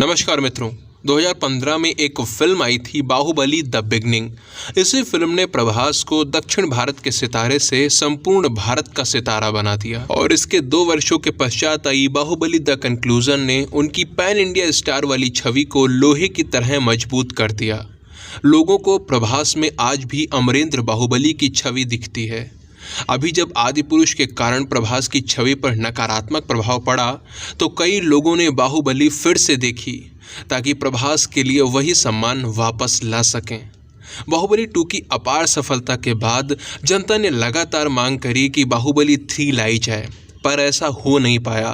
नमस्कार मित्रों। 2015 में एक फिल्म आई थी बाहुबली द बिगनिंग। इसी फिल्म ने प्रभास को दक्षिण भारत के सितारे से संपूर्ण भारत का सितारा बना दिया और इसके 2 वर्षों के पश्चात आई बाहुबली द कंक्लूजन ने उनकी पैन इंडिया स्टार वाली छवि को लोहे की तरह मजबूत कर दिया। लोगों को प्रभास में आज भी अमरेंद्र बाहुबली की छवि दिखती है। अभी जब आदि पुरुष के कारण प्रभास की छवि पर नकारात्मक प्रभाव पड़ा तो कई लोगों ने बाहुबली फिर से देखी ताकि प्रभास के लिए वही सम्मान वापस ला सकें। बाहुबली 2 की अपार सफलता के बाद जनता ने लगातार मांग करी कि बाहुबली 3 लाई जाए, पर ऐसा हो नहीं पाया।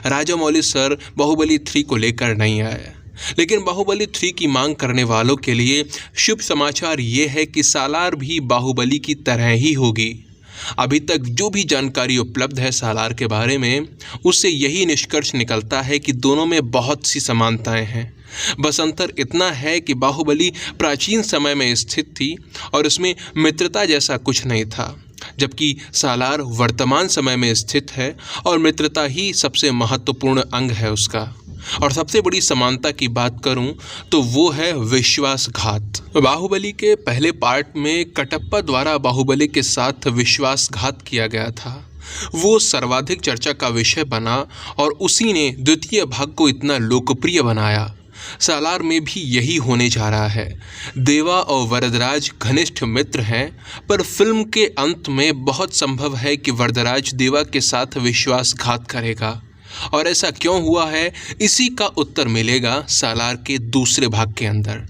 राजामौली सर बाहुबली 3 को लेकर नहीं आए, लेकिन बाहुबली 3 की मांग करने वालों के लिए शुभ समाचार ये है कि सालार भी बाहुबली की तरह ही होगी। अभी तक जो भी जानकारी उपलब्ध है सालार के बारे में, उससे यही निष्कर्ष निकलता है कि दोनों में बहुत सी समानताएं हैं। बस अंतर इतना है कि बाहुबली प्राचीन समय में स्थित थी और उसमें मित्रता जैसा कुछ नहीं था, जबकि सालार वर्तमान समय में स्थित है और मित्रता ही सबसे महत्वपूर्ण अंग है उसका। और सबसे बड़ी समानता की बात करूं तो वो है विश्वासघात। बाहुबली के पहले पार्ट में कटप्पा द्वारा बाहुबली के साथ विश्वासघात किया गया था। वो सर्वाधिक चर्चा का विषय बना और उसी ने द्वितीय भाग को इतना लोकप्रिय बनाया। सालार में भी यही होने जा रहा है। देवा और वरदराज घनिष्ठ मित्र हैं, पर फिल्म के अंत में बहुत संभव है कि वरदराज देवा के साथ विश्वासघात करेगा। और ऐसा क्यों हुआ है, इसी का उत्तर मिलेगा सालार के दूसरे भाग के अंदर।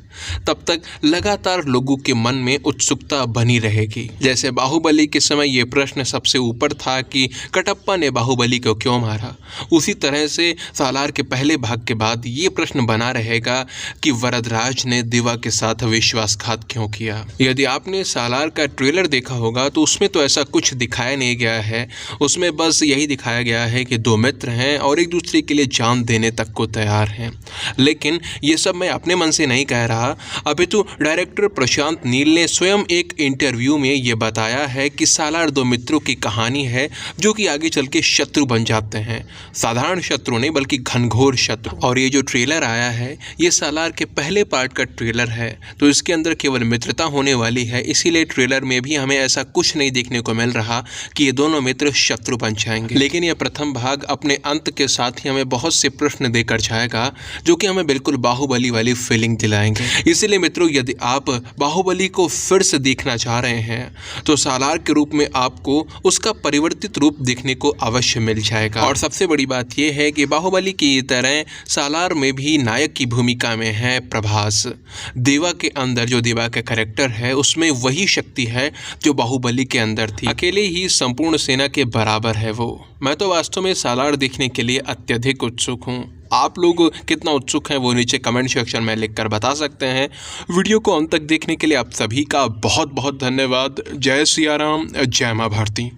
तब तक लगातार लोगों के मन में उत्सुकता बनी रहेगी। जैसे बाहुबली के समय ये प्रश्न सबसे ऊपर था कि कटप्पा ने बाहुबली को क्यों मारा, उसी तरह से सालार के पहले भाग के बाद ये प्रश्न बना रहेगा कि वरदराज ने देवा के साथ विश्वासघात क्यों किया। यदि आपने सालार का ट्रेलर देखा होगा तो उसमें तो ऐसा कुछ दिखाया नहीं गया है। उसमें बस यही दिखाया गया है कि 2 मित्र हैं और एक दूसरे के लिए जान देने तक को तैयार हैं। लेकिन ये सब मैं अपने मन से नहीं कह रहा, अपितु डायरेक्टर प्रशांत नील ने स्वयं एक इंटरव्यू में ये बताया है कि सालार 2 मित्रों की कहानी है जो कि आगे चल के शत्रु बन जाते हैं। साधारण शत्रु नहीं बल्कि घनघोर शत्रु। और ये जो ट्रेलर आया है ये सालार के पहले पार्ट का ट्रेलर है, तो इसके अंदर केवल मित्रता होने वाली है। इसीलिए ट्रेलर में भी हमें ऐसा कुछ नहीं देखने को मिल रहा कि ये दोनों मित्र शत्रु बन जाएंगे। लेकिन यह प्रथम भाग अपने अंत के साथ ही हमें बहुत से प्रश्न देकर जाएगा जो कि हमें बिल्कुल बाहुबली वाली फीलिंग दिलाएंगे। इसलिए मित्रों, यदि आप बाहुबली को फिर से देखना चाह रहे हैं तो सालार के रूप में आपको उसका परिवर्तित रूप देखने को अवश्य मिल जाएगा। और सबसे बड़ी बात यह है कि बाहुबली की तरह सालार में भी नायक की भूमिका में है प्रभास। देवा के अंदर जो देवा का कैरेक्टर है उसमें वही शक्ति है जो बाहुबली के अंदर थी। अकेले ही संपूर्ण सेना के बराबर है वो। मैं तो वास्तव में सालार देखने के लिए अत्यधिक उत्सुक हूँ। आप लोग कितना उत्सुक हैं वो नीचे कमेंट सेक्शन में लिखकर बता सकते हैं। वीडियो को अंत तक देखने के लिए आप सभी का बहुत बहुत धन्यवाद। जय सिया राम, जय मां भारती।